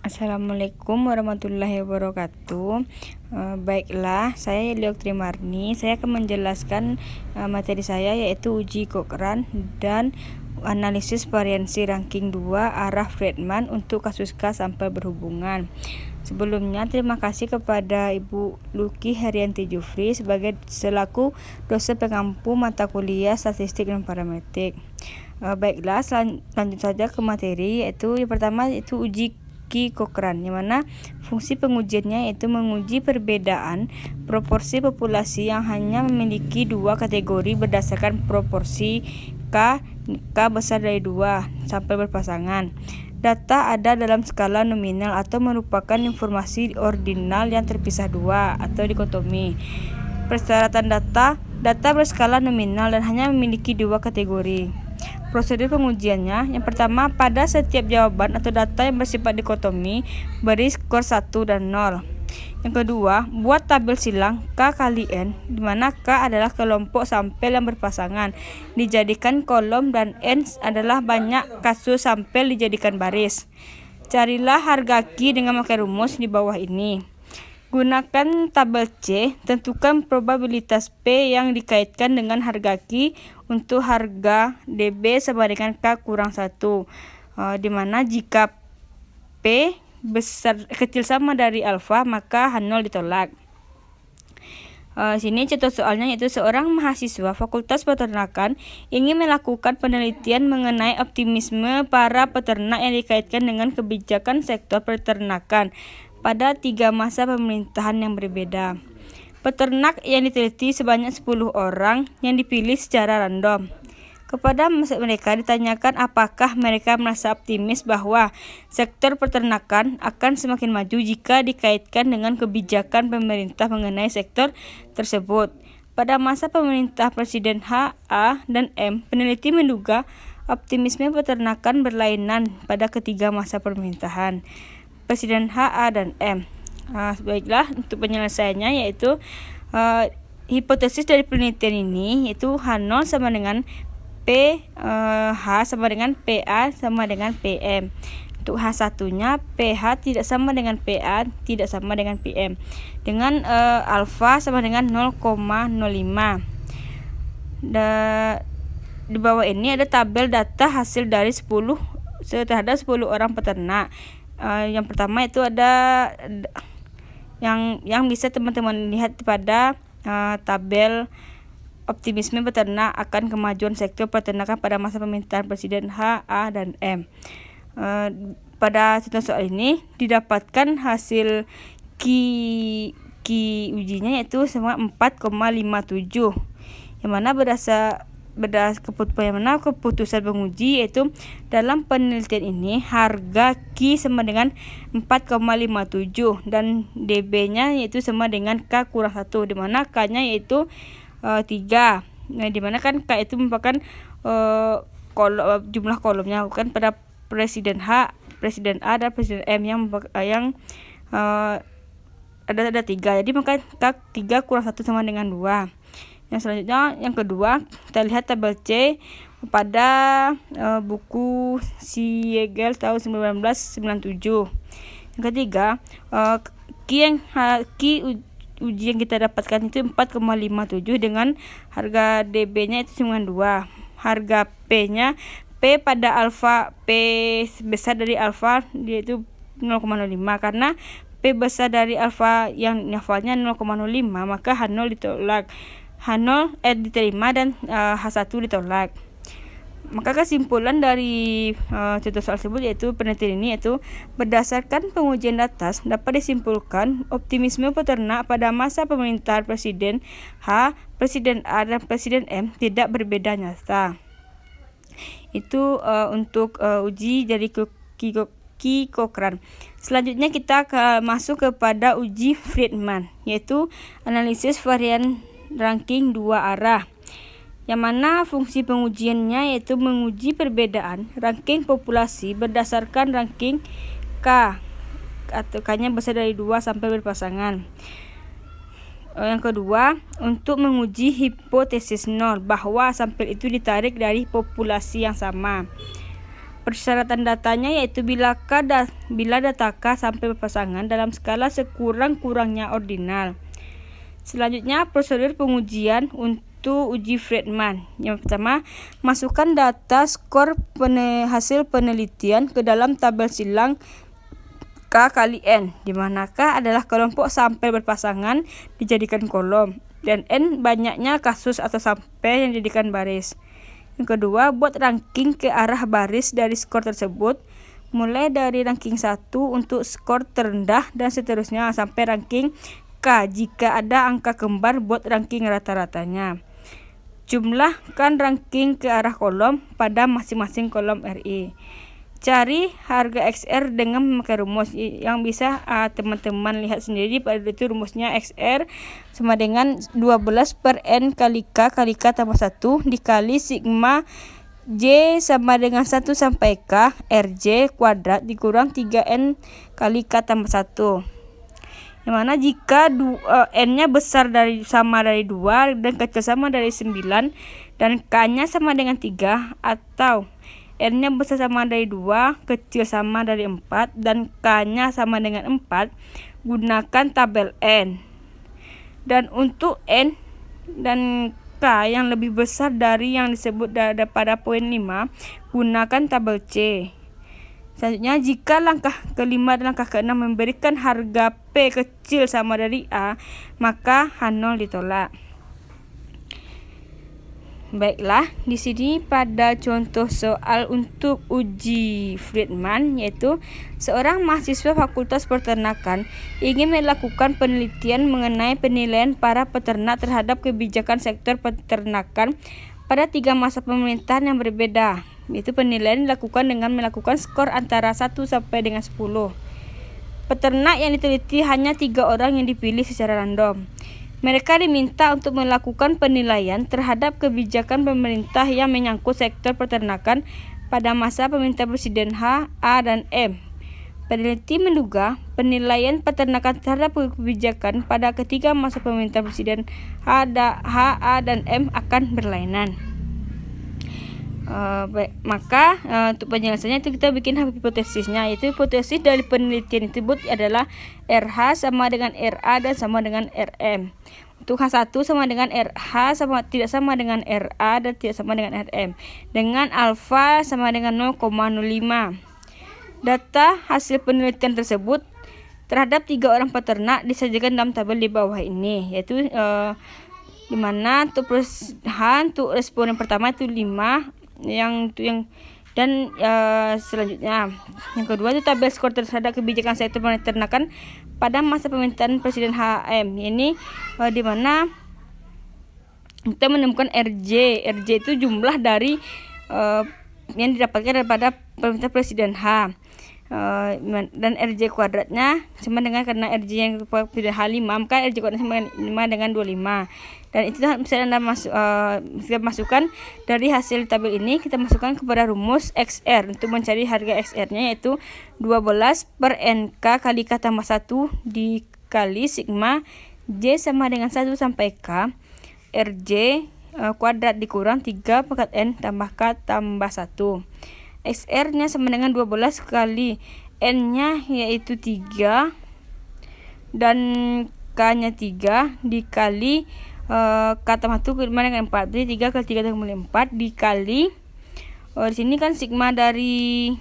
Assalamualaikum warahmatullahi wabarakatuh. Baiklah, saya Eliok Trimarni. Saya akan menjelaskan materi saya, yaitu uji Cochrane dan analisis variansi ranking 2 arah Friedman untuk kasus K sampel berhubungan. Sebelumnya, terima kasih kepada Ibu Luki Herianti Jufri selaku dosen pengampu mata kuliah statistik dan parametrik. Baiklah, lanjut saja ke materi, yaitu yang pertama itu uji Cochrane, yang mana fungsi pengujiannya yaitu menguji perbedaan proporsi populasi yang hanya memiliki dua kategori berdasarkan proporsi K besar dari 2 sampel berpasangan. Data ada dalam skala nominal atau merupakan informasi ordinal yang terpisah dua atau dikotomi. Persyaratan data berskala nominal dan hanya memiliki dua kategori. Prosedur pengujiannya, yang pertama, pada setiap jawaban atau data yang bersifat dikotomi, beri skor 1 dan 0. Yang kedua, buat tabel silang K kali N, di mana K adalah kelompok sampel yang berpasangan, dijadikan kolom, dan N adalah banyak kasus sampel dijadikan baris. Carilah harga Q dengan memakai rumus di bawah ini. Gunakan tabel C, tentukan probabilitas P yang dikaitkan dengan harga Q untuk harga DB sama dengan K kurang 1, di mana jika P kecil sama dari alfa maka H0 ditolak. Sini contoh soalnya, yaitu seorang mahasiswa Fakultas Peternakan ingin melakukan penelitian mengenai optimisme para peternak yang dikaitkan dengan kebijakan sektor peternakan pada 3 masa pemerintahan yang berbeda. Peternak yang diteliti sebanyak 10 orang yang dipilih secara random. Kepada mereka ditanyakan apakah mereka merasa optimis bahwa sektor peternakan akan semakin maju jika dikaitkan dengan kebijakan pemerintah mengenai sektor tersebut. Pada masa pemerintah Presiden H, A, dan M, peneliti menduga optimisme peternakan berlainan pada ketiga masa pemerintahan Presiden H, A, dan M. Baiklah, untuk penyelesaiannya yaitu hipotesis dari penelitian ini yaitu H0 sama dengan H sama dengan PA sama dengan PM. Untuk H1-nya PH tidak sama dengan PA, tidak sama dengan PM. Dengan alfa sama dengan 0,05. Di bawah ini ada tabel data hasil dari 10 orang peternak. Yang pertama itu ada yang bisa teman-teman lihat pada tabel optimisme peternak akan kemajuan sektor peternakan pada masa pemerintahan Presiden H, A, dan M. Pada contoh soal ini didapatkan hasil Q ujinya yaitu sama 4,57, yang mana keputusan penguji yaitu dalam penelitian ini harga Q sama dengan 4,57 dan DB-nya yaitu sama dengan K kurang 1, di mana K-nya yaitu 3. Nah, di mana kan K itu merupakan jumlah kolomnya, bukan pada Presiden H, Presiden A, dan Presiden M yang ada 3. Jadi maka K 3 kurang 1 sama dengan 2. Yang selanjutnya, yang kedua, kita lihat tabel C pada buku Siegel tahun 1997. Yang ketiga, uji yang kita dapatkan itu 4,57 dengan harga DB-nya itu cuma 2. Harga P-nya, P pada alfa, P besar dari alfa yaitu 0,05, karena P besar dari alfa yang alfanya 0,05 maka H0 ditolak. H0 diterima dan H1 ditolak. Maka kesimpulan dari contoh soal tersebut yaitu penelitian ini yaitu berdasarkan pengujian data dapat disimpulkan optimisme peternak pada masa pemerintahan Presiden H, Presiden A, dan Presiden M tidak berbeda nyata. Itu untuk uji dari Cochrane. Selanjutnya kita masuk kepada uji Friedman, yaitu analisis varian ranking 2 arah, yang mana fungsi pengujiannya yaitu menguji perbedaan ranking populasi berdasarkan ranking K atau K-nya besar dari 2 sampai berpasangan. Yang kedua, untuk menguji hipotesis nol bahwa sampel itu ditarik dari populasi yang sama. Persyaratan datanya yaitu bila data K sampai berpasangan dalam skala sekurang-kurangnya ordinal. Selanjutnya, prosedur pengujian untuk uji Friedman. Yang pertama, masukkan data skor hasil penelitian ke dalam tabel silang K kali N, di mana K adalah kelompok sampel berpasangan dijadikan kolom, dan N banyaknya kasus atau sampel yang dijadikan baris. Yang kedua, buat ranking ke arah baris dari skor tersebut, mulai dari ranking 1 untuk skor terendah dan seterusnya sampai ranking K jika ada angka kembar buat ranking rata-ratanya. Jumlahkan ranking ke arah kolom pada masing-masing kolom RI. Cari harga XR dengan memakai rumus yang bisa teman-teman lihat sendiri. Pada itu rumusnya XR sama dengan 12 per N kali K tambah 1 dikali sigma J sama dengan 1 sampai K RJ kuadrat dikurang 3N kali K tambah 1. Yang mana jika N-nya besar sama dari 2 dan kecil sama dari 9 dan K-nya sama dengan 3 atau N-nya besar sama dari 2, kecil sama dari 4, dan K-nya sama dengan 4, gunakan tabel N. Dan untuk N dan K yang lebih besar dari yang disebut pada poin 5, gunakan tabel C. Selanjutnya, jika langkah kelima dan langkah keenam memberikan harga P kecil sama dari A, maka H0 ditolak. Baiklah, di sini pada contoh soal untuk uji Friedman, yaitu seorang mahasiswa Fakultas Peternakan ingin melakukan penelitian mengenai penilaian para peternak terhadap kebijakan sektor peternakan pada 3 masa pemerintahan yang berbeda. Yaitu penilaian dilakukan dengan melakukan skor antara 1 sampai dengan 10. Peternak yang diteliti hanya 3 orang yang dipilih secara random. Mereka diminta untuk melakukan penilaian terhadap kebijakan pemerintah yang menyangkut sektor peternakan pada masa pemerintahan Presiden H, A, dan M. Peneliti menduga penilaian peternakan terhadap kebijakan pada ketiga masa pemerintahan Presiden H, A, dan M akan berlainan. Maka untuk penjelasannya itu kita bikin hipotesisnya, yaitu hipotesis dari penelitian tersebut adalah RH sama dengan RA dan sama dengan RM. Untuk H1 sama dengan RH tidak sama dengan RA dan tidak sama dengan RM, dengan alfa sama dengan 0,05. Data hasil penelitian tersebut terhadap 3 orang peternak disajikan dalam tabel di bawah ini, yaitu di mana untuk untuk responden pertama itu 5, selanjutnya yang kedua itu tabel skor terhadap kebijakan sektor peternakan pada masa pemerintahan Presiden HM. Ini di mana kita menemukan RJ itu jumlah dari yang didapatkan daripada pemerintahan Presiden H. Dan RJ kuadratnya sama dengan, karena RJ yang Presiden H5, maka RJ kuadratnya sama dengan 25. Dan itu misalnya kita masukkan dari hasil tabel ini, kita masukkan kepada rumus XR untuk mencari harga XR-nya, yaitu 12 per NK kali K tambah 1 dikali sigma J sama dengan 1 sampai K RJ kuadrat dikurang 3 pangkat N tambah K tambah 1. XR-nya sama dengan 12 kali N-nya yaitu 3 dan K-nya 3 dikali K tambah 1 dengan 4. Jadi 3 kali 3 tambah 4 dikali di sini kan sigma dari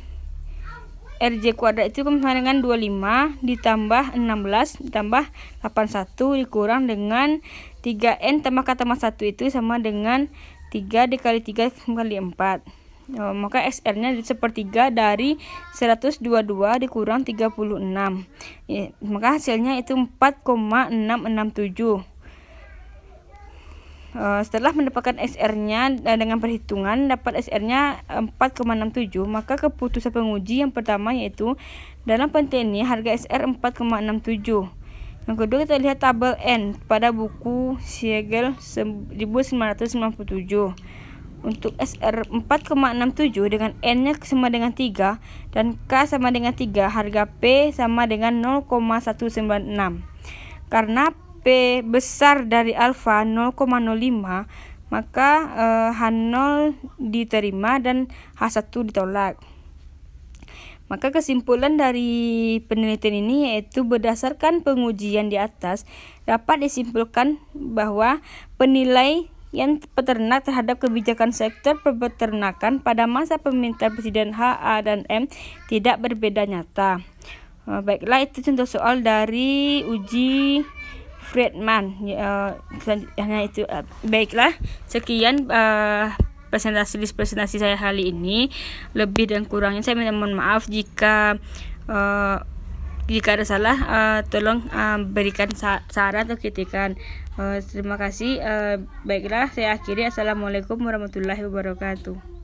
RJ kuadrat itu sama dengan 25 ditambah 16 ditambah 81 dikurang dengan 3N tambah K tambah 1 itu sama dengan 3 dikali 3 kali 4. Maka XR-nya sepertiga dari 122 dikurang 36. Maka hasilnya itu 4,667. Setelah mendapatkan XR-nya dengan perhitungan dapat XR-nya 4,67, maka keputusan penguji yang pertama yaitu dalam penelitian ini harga XR 4,67. Yang kedua kita lihat tabel N pada buku Siegel 1997. Untuk SR 4,67 dengan N-nya sama dengan 3 dan K sama dengan 3, harga P sama dengan 0,196. Karena P besar dari alfa 0,05, maka H0 diterima dan H1 ditolak. Maka kesimpulan dari penelitian ini yaitu berdasarkan pengujian di atas dapat disimpulkan bahwa penilaian peternak terhadap kebijakan sektor peternakan pada masa pemerintahan Presiden H, A, dan M tidak berbeda nyata. Baiklah, itu contoh soal dari uji Friedman. Hanya itu. Baiklah, sekian presentasi saya kali ini. Lebih dan kurangnya saya mohon maaf jika ada salah. Tolong berikan saran atau kritikan. Terima kasih. Baiklah, saya akhiri. Assalamualaikum warahmatullahi wabarakatuh.